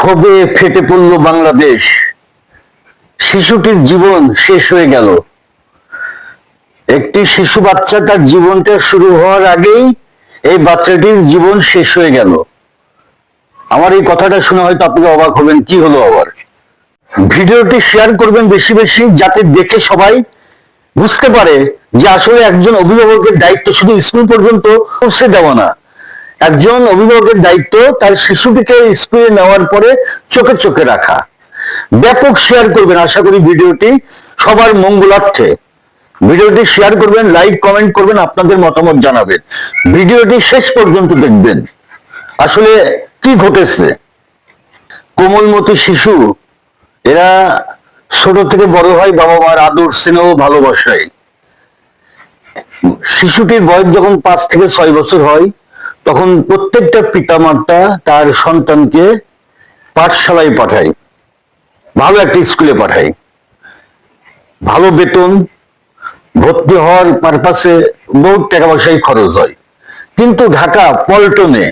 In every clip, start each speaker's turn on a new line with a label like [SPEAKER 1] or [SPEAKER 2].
[SPEAKER 1] ক্ষোভে ফেটে পড়ল বাংলাদেশ। শিশুটির জীবন শেষ হয়ে গেল। একটি শিশু বাচ্চা তার জীবনটা শুরু হওয়ার আগেই এই বাচ্চাটির জীবন শেষ হয়ে গেল। আমার এই কথাটা শুনে হয়তো আপনি অবাক হবেন, কি হলো আবার। ভিডিওটি শেয়ার করবেন বেশি বেশি, যাতে দেখে সবাই বুঝতে পারে যে আসলে একজন অভিভাবকের দায়িত্ব শুধু স্কুল পর্যন্ত পৌঁছে দেওয়া না। একজন অভিভাবকের দায়িত্ব তার শিশুটিকে স্কুলে নেওয়ার পরে চোখে চোখে রাখা। ব্যাপক শেয়ার করবেন, আশা করি ভিডিওটি সবার মঙ্গলার্থে। ভিডিওটি শেয়ার করবেন, লাইক কমেন্ট করবেন, আপনাদের মতামত জানাবেন। ভিডিওটি শেষ পর্যন্ত দেখবেন। আসলে কি ঘটেছে। কোমলমতি শিশু, এরা ছোট থেকে বড় হয় বাবা মার আদর স্নেহ ভালোবাসায়। শিশুটির বয়স যখন 5 থেকে 6 বছর হয়, তখন প্রত্যেকটা পিতামাতা তার সন্তানকে পাঠশালায় পাঠায়, ভালো একটা স্কুলে পাঠায়। ভালো বেতন, ভর্তি হওয়ার পারপাসে বহু টাকা পয়সাই খরচ হয়। কিন্তু ঢাকা পল্টনে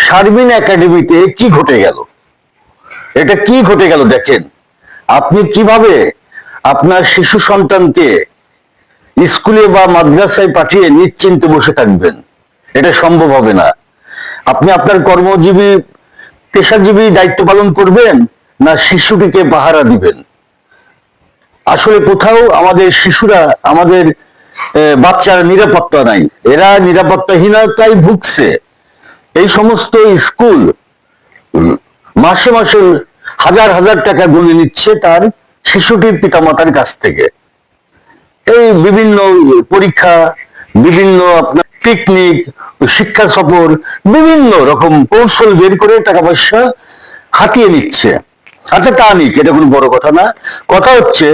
[SPEAKER 1] শারমিন একাডেমিতে কি ঘটে গেল, এটা কি ঘটে গেল দেখেন। আপনি কিভাবে আপনার শিশু সন্তানকে স্কুলে বা মাদ্রাসায় পাঠিয়ে নিশ্চিন্তে বসে থাকবেন? এটা সম্ভব হবে না। আপনি আপনার কর্মজীবী পেশাজীবী দায়িত্ব পালন করবেন, না শিশুটিকে পাহারা দিবেন? আসলে কোথাও আমাদের শিশুরা, আমাদের বাচ্চারা নিরাপত্তা নাই। এরা নিরাপত্তাহীনতায় ভুগছে। এই সমস্ত স্কুল মাসে মাসে হাজার হাজার টাকা গুনে নিচ্ছে তার শিশুটির পিতামাতার কাছ থেকে। এই বিভিন্ন পরীক্ষা, বিভিন্ন আপনার পিকনিক, শিক্ষা সফর, বিভিন্ন রকম কৌশল বের করে টাকা পয়সা হাতিয়ে নিচ্ছে। আচ্ছা তা নিক, এটা কোনো বড় কথা না। কথা হচ্ছে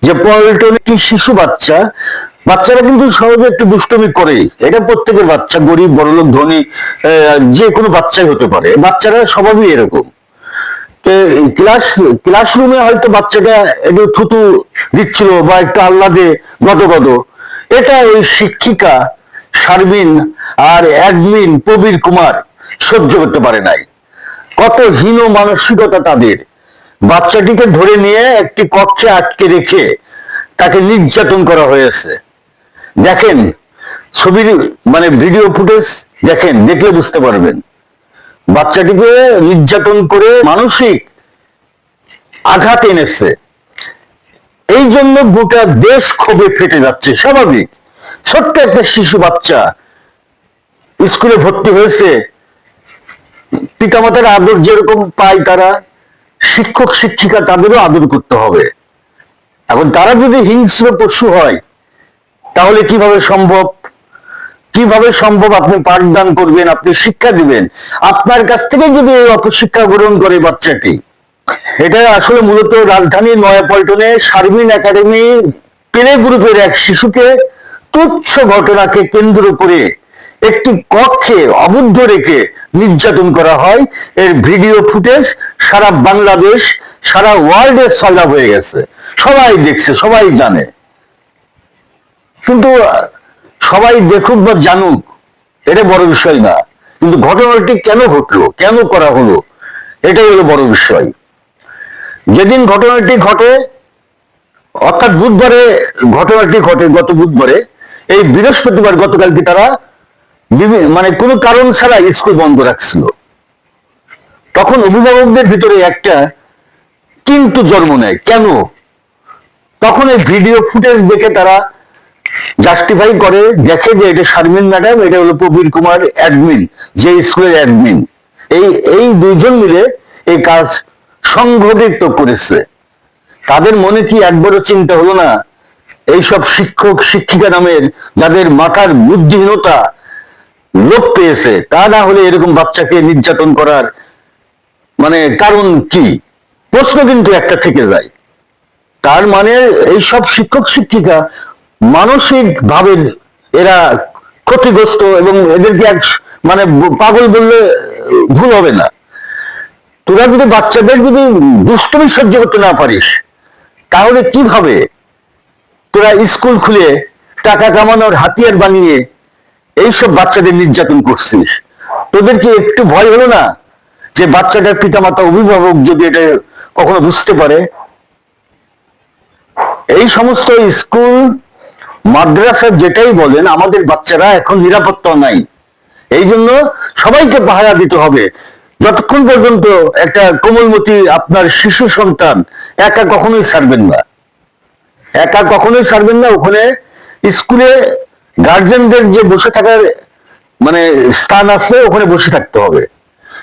[SPEAKER 1] যে পল্টনে কি শিশু বাচ্চারা কিন্তু সহজে একটু দুষ্টমি করেই। এটা প্রত্যেকের বাচ্চা, গরিব বড়লোক ধনী যে কোনো বাচ্চাই হতে পারে। বাচ্চারা স্বভাবই এরকম। ক্লাসরুমে হয়তো বাচ্চাটা একটু থুতু দিচ্ছিল বা একটু আহ্লাদে গদগদ, এটা ওই শিক্ষিকা শারমিন আর অ্যাডমিন প্রবীর কুমার সহ্য করতে পারে নাই। কত হীন মানসিকতা তাদের। বাচ্চাটিকে ধরে নিয়ে একটি কক্ষে আটকে রেখে তাকে নির্যাতন করা হয়েছে। দেখেন ছবির ভিডিও ফুটেজ দেখেন, দেখলে বুঝতে পারবেন। বাচ্চাটিকে নির্যাতন করে মানসিক আঘাত এনেছে। এই জন্য গোটা দেশ ক্ষোভে ফেটে যাচ্ছে। স্বাভাবিক, ছোট্ট একটা শিশু বাচ্চা স্কুলে ভর্তি হয়েছে, পিতামাতার আদর যেরকম পায় তারা, শিক্ষক শিক্ষিকা তাদেরও আদর করতে হবে। এখন তারা যদি হিংস্র পশু হয়, তাহলে কিভাবে সম্ভব? আপনি পাঠদান করবেন, আপনি শিক্ষা দিবেন, আপনার কাছ থেকে যদি এই অপশিক্ষা গ্রহণ করে বাচ্চাটি। এটা আসলে মূলত রাজধানীর নয়াপল্টনে শারমিন একাডেমি প্লে গ্রুপের এক শিশুকে তুচ্ছ ঘটনাকে কেন্দ্র করে একটি কক্ষে অবুদ্ধ রেখে নির্যাতন করা হয়। এর ভিডিও ফুটেজ সারা বাংলাদেশ, সারা ওয়ার্ল্ডে ছড়া হয়ে গেছে। সবাই দেখছে, সবাই জানে। কিন্তু সবাই দেখুক বা জানুক, এটা বড় বিষয় না। কিন্তু ঘটনাটি কেন ঘটলো, কেন করা হলো, এটাই হলো বড় বিষয়। যেদিন ঘটনাটি ঘটে, অর্থাৎ বুধবারে ঘটনাটি ঘটে, গত বুধবারে, এই বৃহস্পতিবার গতকালকে তারা কোনো কারণ ছাড়া স্কুল বন্ধ রাখছিল। তখন অভিভাবকদের ভিতরে একটা কিন্তু জন্ম নেয়, কেন? তখন এই ভিডিও ফুটেজ দেখে তারা জাস্টিফাই করে, দেখে যে এটা শারমিন ম্যাডাম, এটা হলো প্রবীর কুমার অ্যাডমিন, যে স্কুলের অ্যাডমিন। এই দুইজন মিলে এই কাজ সংঘটিত করেছে। তাদের মনে কি একবারও চিন্তা হলো না, এইসব শিক্ষক শিক্ষিকা নামের যাদের মাথার বুদ্ধিহীনতা লোপ পেয়েছে, তা না হলে এরকম বাচ্চাকে নির্যাতন করার কারণ কি? প্রশ্ন কিন্তু একটা থেকে যায়। তার এইসব শিক্ষক শিক্ষিকা মানসিক ভাবে এরা ক্ষতিগ্রস্ত, এবং এদেরকে পাগল বললে ভুল হবে না। তোরা যদি বাচ্চাদের যদি দুষ্টমি সহ্য করতে না পারিস, তাহলে কিভাবে তোরা স্কুল খুলে টাকা কামানোর হাতিয়ার বানিয়ে এইসব বাচ্চাদের নির্যাতন করছিস? তোদের কি একটু ভয় হলো না যে বাচ্চাটার পিতামাতা অভিভাবক যদি এটা কখনো বুঝতে পারে, এই সমস্ত স্কুল মাদ্রাসা যেটাই বলেন, আমাদের বাচ্চারা এখন নিরাপত্তা নাই। এই জন্য সবাইকে পাহারা দিতে হবে। যতক্ষণ পর্যন্ত একটা কোমলমতি আপনার শিশু সন্তান একা কখনোই ছাড়বেন না, একা কখনোই ছাড়বেন না। ওখানে স্কুলে গার্জেনদের যে বসে থাকার মানে স্থান আছে, ওখানে বসে থাকতে হবে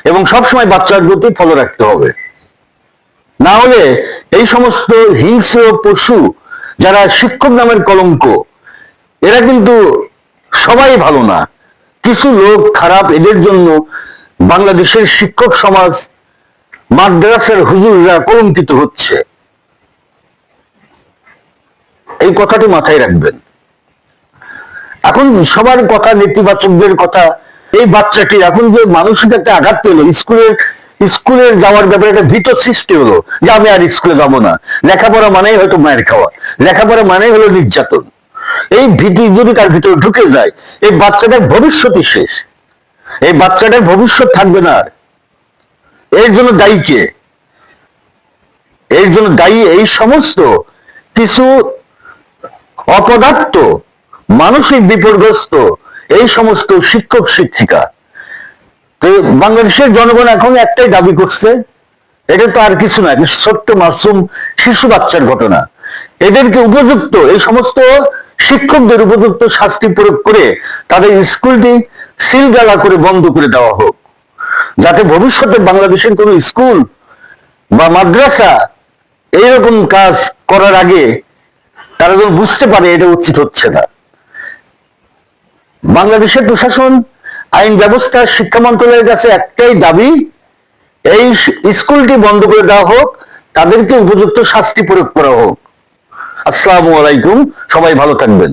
[SPEAKER 1] এবং সবসময় বাচ্চার প্রতি ফলো রাখতে হবে। না হলে এই সমস্ত হিংস্র পশু যারা শিক্ষক নামের কলঙ্ক, এরা কিন্তু সবাই ভালো না, কিছু লোক খারাপ। এদের জন্য বাংলাদেশের শিক্ষক সমাজ, মাদ্রাসার হুজুররা কলঙ্কিত হচ্ছে। এই কথাটি মাথায় রাখবেন। এখন সবার কথা, নেতিবাচকদের কথা, এই বাচ্চাটি এখন যে মানসিক একটা আঘাত পেল, স্কুলের যাওয়ার ব্যাপারে একটা ভীত সৃষ্টি হলো যে আমি আর স্কুলে যাবো না, লেখাপড়া মানেই হয়তো মায়ের খাওয়া, লেখাপড়া মানেই হলো নির্যাতন। এই ভীতি যদি তার ভিতরে ঢুকে যায়, এই বাচ্চাটার ভবিষ্যৎই শেষ, এই বাচ্চাটার ভবিষ্যৎ থাকবে না আর। এর জন্য দায়ী কে? এর জন্য দায়ী এই সমস্ত কিছু অপদার্থ, মানসিক বিপর্যস্ত এই সমস্ত শিক্ষক শিক্ষিকা। তো বাংলাদেশের জনগণ এখন একটাই দাবি করছে, এটা তো আর কিছু না, ছোট্ট মাসুম শিশু বাচ্চার ঘটনা। এদেরকে উপযুক্ত, এই সমস্ত শিক্ষকদের উপযুক্ত শাস্তি প্রয়োগ করে তাদের স্কুলটি সিলগালা করে বন্ধ করে দেওয়া হোক, যাতে ভবিষ্যতে বাংলাদেশের কোন স্কুল বা মাদ্রাসা এইরকম কাজ করার আগে তারা যেন বুঝতে পারে এটা উচিত হচ্ছে না। বাংলাদেশের প্রশাসন, আইন ব্যবস্থা, শিক্ষা মন্ত্রণালয়ের কাছে একটাই দাবি, এই স্কুলটি বন্ধ করে দেওয়া হোক, তাদেরকে উপযুক্ত শাস্তি প্রয়োগ করা হোক। আসসালামু আলাইকুম, সবাই ভালো থাকবেন।